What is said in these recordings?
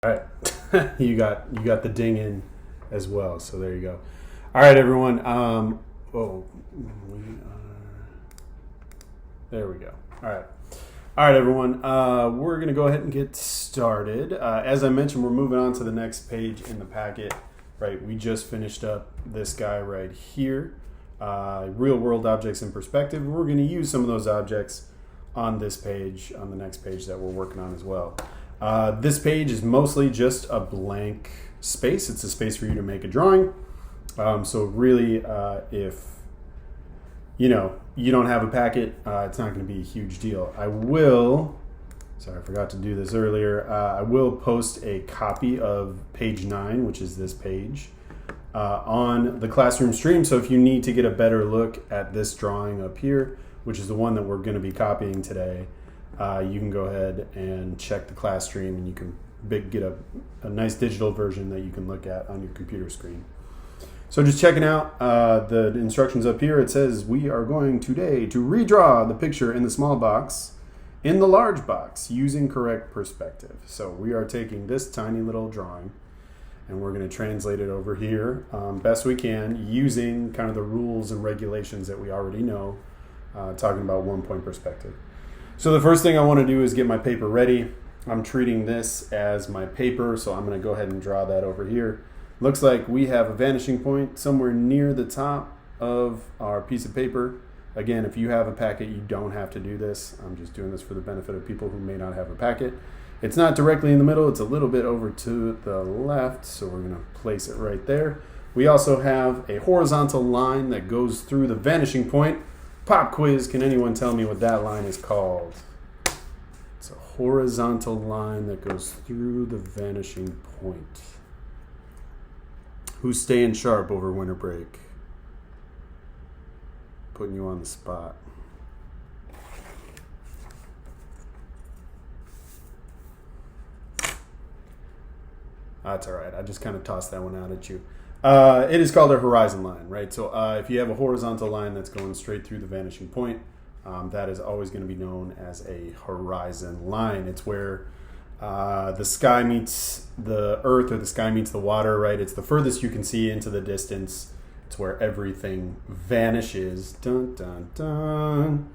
All right, you got the ding in as well. So there you go. All right, everyone. There we go. All right, everyone. We're gonna go ahead and get started. As I mentioned, we're moving on to the next page in the packet. Right, we just finished up this guy right here. Real world objects in perspective. We're going to use some of those objects on this page, on the next page that we're working on as well. This page is mostly just a blank space. It's a space for you to make a drawing. So really, if you don't have a packet, it's not going to be a huge deal. Sorry, I forgot to do this earlier. I will post a copy of page 9, which is this page, on the classroom stream. So if you need to get a better look at this drawing up here, which is the one that we're going to be copying today, you can go ahead and check the class stream, and you can get a nice digital version that you can look at on your computer screen. So just checking out the instructions up here. It says we are going today to redraw the picture in the small box in the large box using correct perspective. So we are taking this tiny little drawing and we're going to translate it over here best we can using kind of the rules and regulations that we already know, talking about 1-point perspective. So the first thing I want to do is get my paper ready. I'm treating this as my paper, so I'm going to go ahead and draw that over here. Looks like we have a vanishing point somewhere near the top of our piece of paper. Again, if you have a packet, you don't have to do this. I'm just doing this for the benefit of people who may not have a packet. It's not directly in the middle. It's a little bit over to the left, so we're going to place it right there. We also have a horizontal line that goes through the vanishing point. Pop quiz, can anyone tell me what that line is called? It's a horizontal line that goes through the vanishing point. Who's staying sharp over winter break? Putting you on the spot. That's all right. I just kind of tossed that one out at you. It is called a horizon line, right? So if you have a horizontal line that's going straight through the vanishing point, that is always going to be known as a horizon line. It's where the sky meets the earth, or the sky meets the water, right? It's the furthest you can see into the distance. It's where everything vanishes. Dun, dun, dun.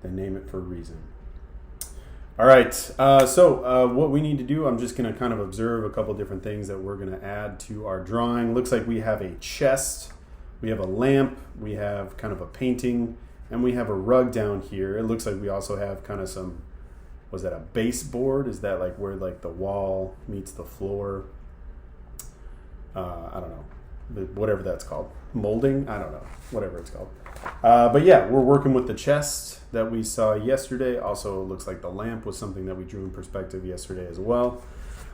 They name it for a reason. All right, so what we need to do, I'm just going to kind of observe a couple different things that we're going to add to our drawing. Looks like we have a chest, we have a lamp, we have kind of a painting, and we have a rug down here. It looks like we also have kind of some, was that a baseboard? Is that like where like the wall meets the floor? I don't know. Whatever that's called. Molding? I don't know. Whatever it's called. But yeah, we're working with the chest that we saw yesterday. Also, it looks like the lamp was something that we drew in perspective yesterday as well.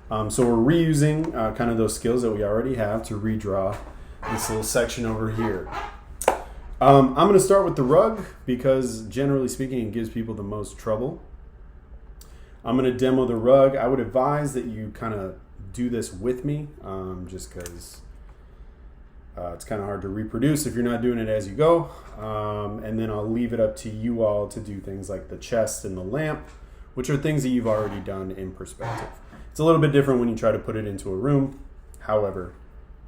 So we're reusing kind of those skills that we already have to redraw this little section over here. I'm going to start with the rug because generally speaking, it gives people the most trouble. I'm going to demo the rug. I would advise that you kind of do this with me just because it's kind of hard to reproduce if you're not doing it as you go. And then I'll leave it up to you all to do things like the chest and the lamp, which are things that you've already done in perspective. It's a little bit different when you try to put it into a room. However,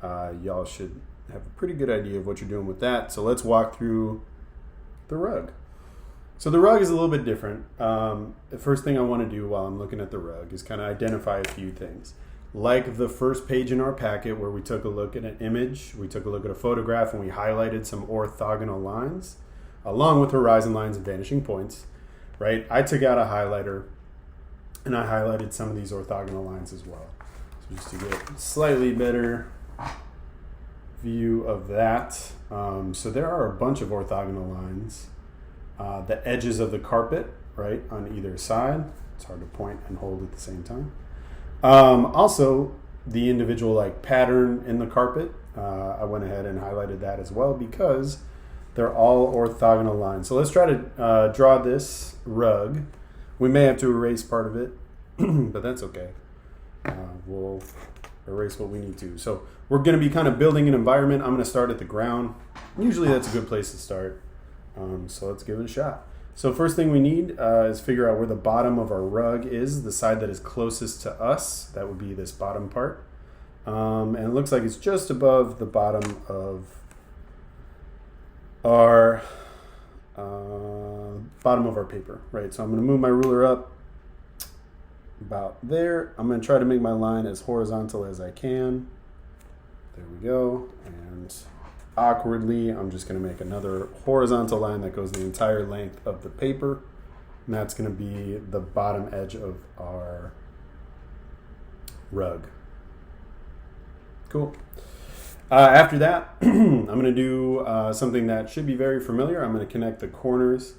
y'all should have a pretty good idea of what you're doing with that. So let's walk through the rug. So the rug is a little bit different. The first thing I want to do while I'm looking at the rug is kind of identify a few things. Like the first page in our packet where we took a look at an image, we took a look at a photograph, and we highlighted some orthogonal lines along with horizon lines and vanishing points, right? I took out a highlighter and I highlighted some of these orthogonal lines as well. So just to get a slightly better view of that. So there are a bunch of orthogonal lines. The edges of the carpet, right, on either side. It's hard to point and hold at the same time. Also, the individual like pattern in the carpet, I went ahead and highlighted that as well because they're all orthogonal lines. So let's try to draw this rug. We may have to erase part of it, but that's okay. We'll erase what we need to. So we're going to be kind of building an environment. I'm going to start at the ground. Usually that's a good place to start. So let's give it a shot. So first thing we need is figure out where the bottom of our rug is, the side that is closest to us. That would be this bottom part. And it looks like it's just above the bottom of our paper, right? So I'm going to move my ruler up about there. I'm going to try to make my line as horizontal as I can. There we go. And awkwardly, I'm just going to make another horizontal line that goes the entire length of the paper. And that's going to be the bottom edge of our rug. Cool. After that, I'm going to do something that should be very familiar. I'm going to connect the corners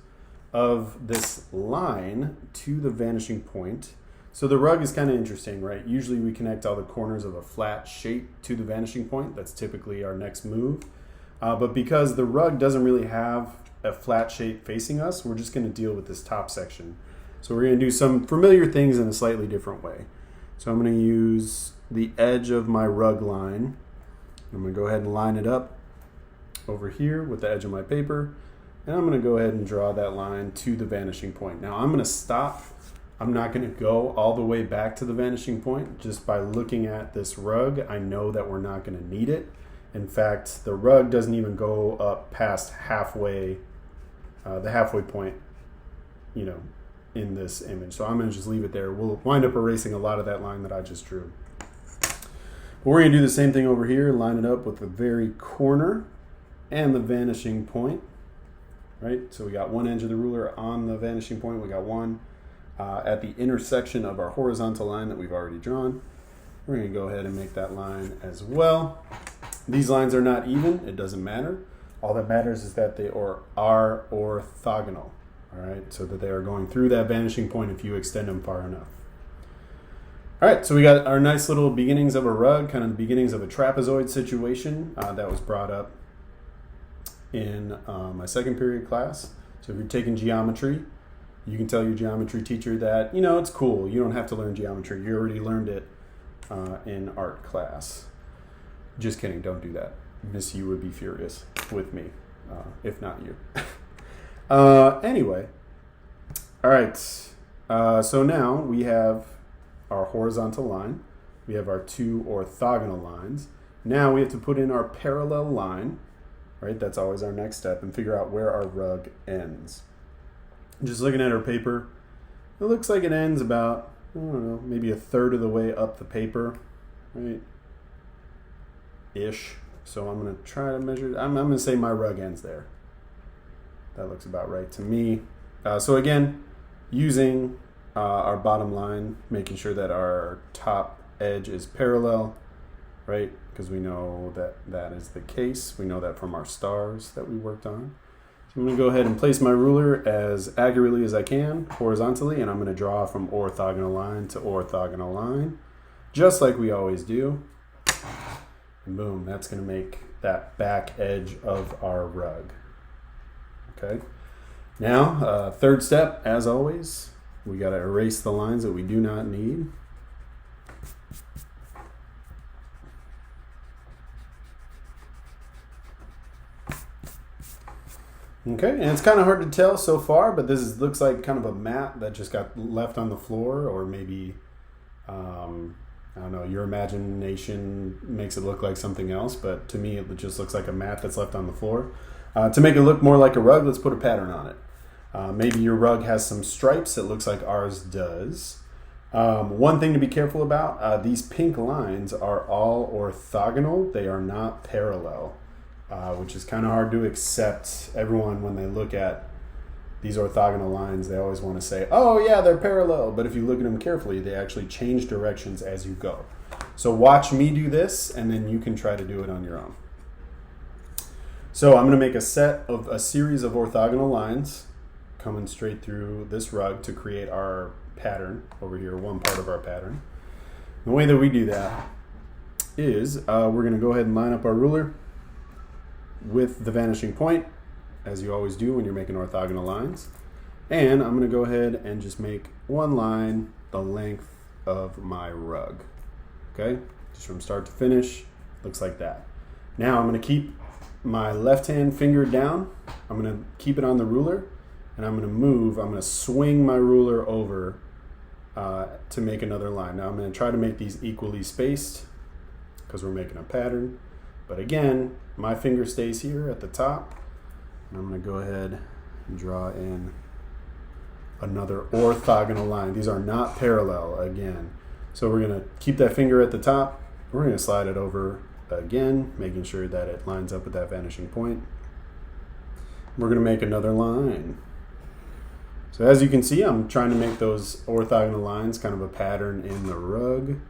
of this line to the vanishing point. So the rug is kind of interesting, right? Usually we connect all the corners of a flat shape to the vanishing point. That's typically our next move. But because the rug doesn't really have a flat shape facing us, we're just going to deal with this top section. So we're going to do some familiar things in a slightly different way. So I'm going to use the edge of my rug line. I'm going to go ahead and line it up over here with the edge of my paper. And I'm going to go ahead and draw that line to the vanishing point. Now I'm going to stop. I'm not going to go all the way back to the vanishing point. Just by looking at this rug, I know that we're not going to need it. In fact, the rug doesn't even go up past halfway, the halfway point, in this image. So I'm going to just leave it there. We'll wind up erasing a lot of that line that I just drew. But we're going to do the same thing over here, line it up with the very corner and the vanishing point, right? So we got one edge of the ruler on the vanishing point. We got one at the intersection of our horizontal line that we've already drawn. We're going to go ahead and make that line as well. These lines are not even. It doesn't matter. All that matters is that they are orthogonal, all right? So that they are going through that vanishing point if you extend them far enough. All right, so we got our nice little beginnings of a rug, kind of the beginnings of a trapezoid situation that was brought up in my second period class. So if you're taking geometry, you can tell your geometry teacher that, it's cool. You don't have to learn geometry. You already learned it in art class. Just kidding, don't do that. Miss U would be furious with me, if not you. Anyway, all right, so now we have our horizontal line. We have our two orthogonal lines. Now we have to put in our parallel line, right? That's always our next step, and figure out where our rug ends. Just looking at our paper, it looks like it ends about, I don't know, maybe a third of the way up the paper, right? Ish. So I'm going to try to measure. I'm going to say my rug ends there. That looks about right to me. So again, using our bottom line, making sure that our top edge is parallel, right? Because we know that that is the case. We know that from our stars that we worked on. So I'm going to go ahead and place my ruler as accurately as I can, horizontally, and I'm going to draw from orthogonal line to orthogonal line, just like we always do. And boom, that's going to make that back edge of our rug. Okay. Now, third step, as always, we got to erase the lines that we do not need. Okay, and it's kind of hard to tell so far, but looks like kind of a mat that just got left on the floor, or maybe, I don't know, your imagination makes it look like something else, but to me it just looks like a mat that's left on the floor. To make it look more like a rug, let's put a pattern on it. Maybe your rug has some stripes. It looks like ours does. One thing to be careful about, these pink lines are all orthogonal. They are not parallel, which is kind of hard to accept. Everyone, when they look at these orthogonal lines, they always want to say, oh yeah, they're parallel. But if you look at them carefully, they actually change directions as you go. So watch me do this, and then you can try to do it on your own. So I'm going to make a series of orthogonal lines coming straight through this rug to create our pattern over here, one part of our pattern. The way that we do that is we're going to go ahead and line up our ruler with the vanishing point, as you always do when you're making orthogonal lines. And I'm going to go ahead and just make one line the length of my rug. Okay, just from start to finish, looks like that. Now I'm going to keep my left hand finger down. I'm going to keep it on the ruler, and I'm going to swing my ruler over to make another line. Now I'm going to try to make these equally spaced because we're making a pattern. But again, my finger stays here at the top, and I'm going to go ahead and draw in another orthogonal line. These are not parallel again. So we're going to keep that finger at the top. We're going to slide it over again, making sure that it lines up with that vanishing point. We're going to make another line. So as you can see, I'm trying to make those orthogonal lines kind of a pattern in the rug.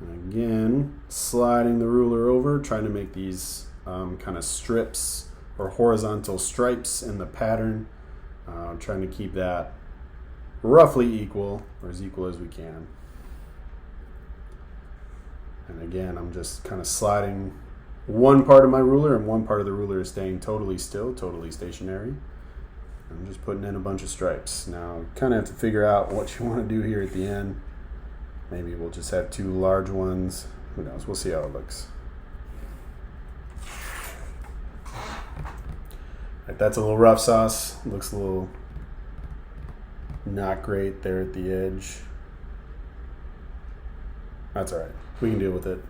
And again, sliding the ruler over, trying to make these kind of strips or horizontal stripes in the pattern. Trying to keep that roughly equal, or as equal as we can. And again, I'm just kind of sliding one part of my ruler, and one part of the ruler is staying totally still, totally stationary. I'm just putting in a bunch of stripes. Now, kind of have to figure out what you want to do here at the end. Maybe we'll just have two large ones. Who knows? We'll see how it looks. Right, that's a little rough sauce. Looks a little not great there at the edge. That's all right. We can deal with it.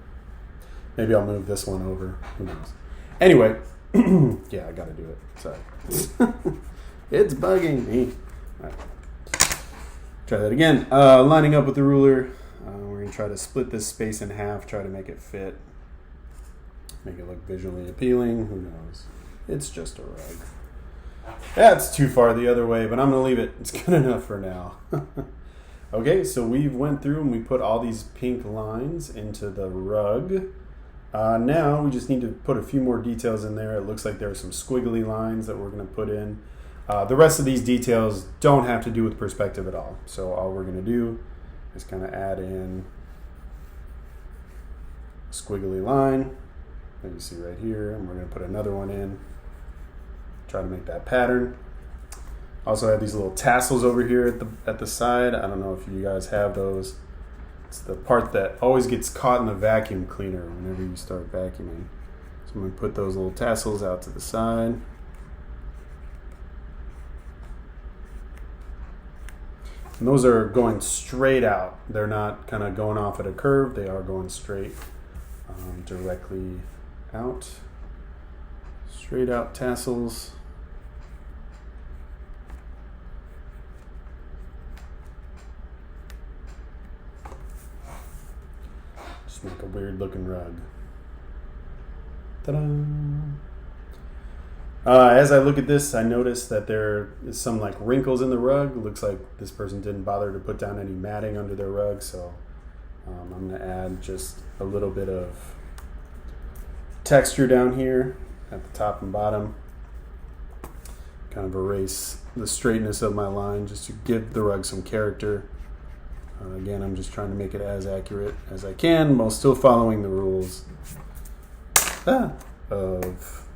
Maybe I'll move this one over. Who knows? Anyway, yeah, I got to do it. Sorry. It's bugging me. All right. Try that again. Lining up with the ruler. We're going to try to split this space in half, try to make it fit. Make it look visually appealing. Who knows? It's just a rug. That's too far the other way, but I'm going to leave it. It's good enough for now. Okay, so we went through and we put all these pink lines into the rug. Now we just need to put a few more details in there. It looks like there are some squiggly lines that we're going to put in. The rest of these details don't have to do with perspective at all. So all we're going to do is kind of add in a squiggly line that you see right here, and we're going to put another one in. Try to make that pattern. Also have these little tassels over here at the side. I don't know if you guys have those. It's the part that always gets caught in the vacuum cleaner whenever you start vacuuming. So I'm going to put those little tassels out to the side. And those are going straight out. They're not kind of going off at a curve. They are going straight directly out. Straight out tassels. Make a weird looking rug. Ta-da! As I look at this, I notice that there is some like wrinkles in the rug. It looks like this person didn't bother to put down any matting under their rug, so I'm going to add just a little bit of texture down here at the top and bottom. Kind of erase the straightness of my line just to give the rug some character. Again, I'm just trying to make it as accurate as I can while still following the rules of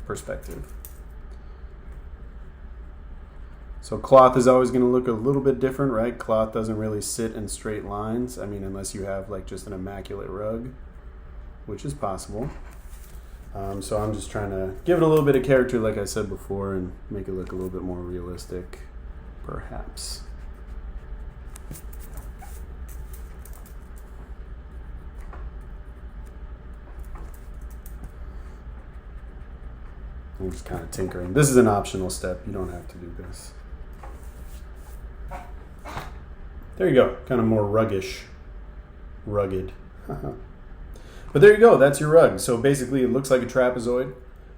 perspective. So cloth is always going to look a little bit different, right? Cloth doesn't really sit in straight lines. I mean, unless you have like just an immaculate rug, which is possible. So I'm just trying to give it a little bit of character, like I said before, and make it look a little bit more realistic, perhaps. I'm just kind of tinkering. This is an optional step. You don't have to do this. There you go. Kind of more ruggish. Rugged. But there you go. That's your rug. So basically it looks like a trapezoid,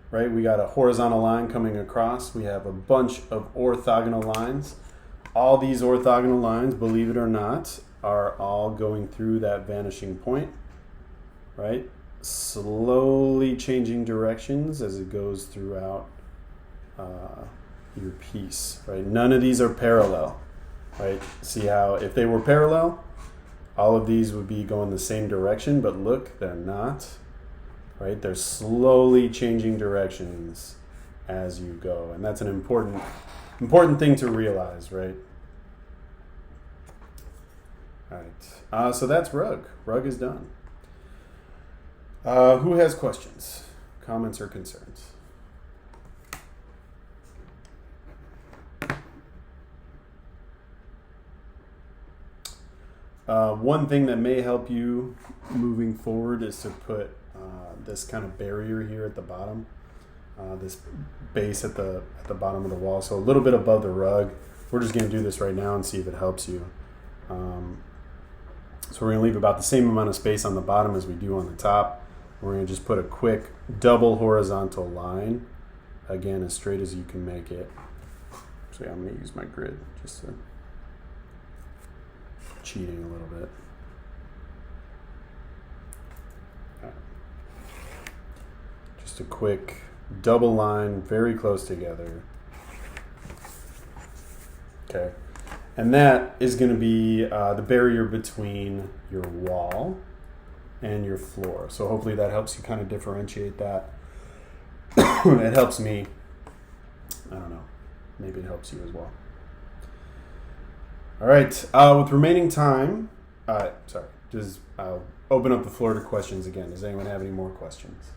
right? We got a horizontal line coming across. We have a bunch of orthogonal lines. All these orthogonal lines, believe it or not, are all going through that vanishing point, right? Slowly changing directions as it goes throughout your piece, right? None of these are parallel, right? See how if they were parallel, all of these would be going the same direction, but look, they're not, right? They're slowly changing directions as you go, and that's an important thing to realize, right? All right, so that's rug. Rug is done. Who has questions, comments, or concerns? One thing that may help you moving forward is to put this kind of barrier here at the bottom, this base at the bottom of the wall, so a little bit above the rug. We're just going to do this right now and see if it helps you. So we're going to leave about the same amount of space on the bottom as we do on the top. We're going to just put a quick double horizontal line, again as straight as you can make it. So yeah, I'm going to use my grid just to cheating a little bit. Right. Just a quick double line, very close together. Okay, and that is going to be the barrier between your wall and your floor. So hopefully that helps you kind of differentiate that. It helps me. I don't know. Maybe it helps you as well. All right. With remaining time, I'll open up the floor to questions again. Does anyone have any more questions?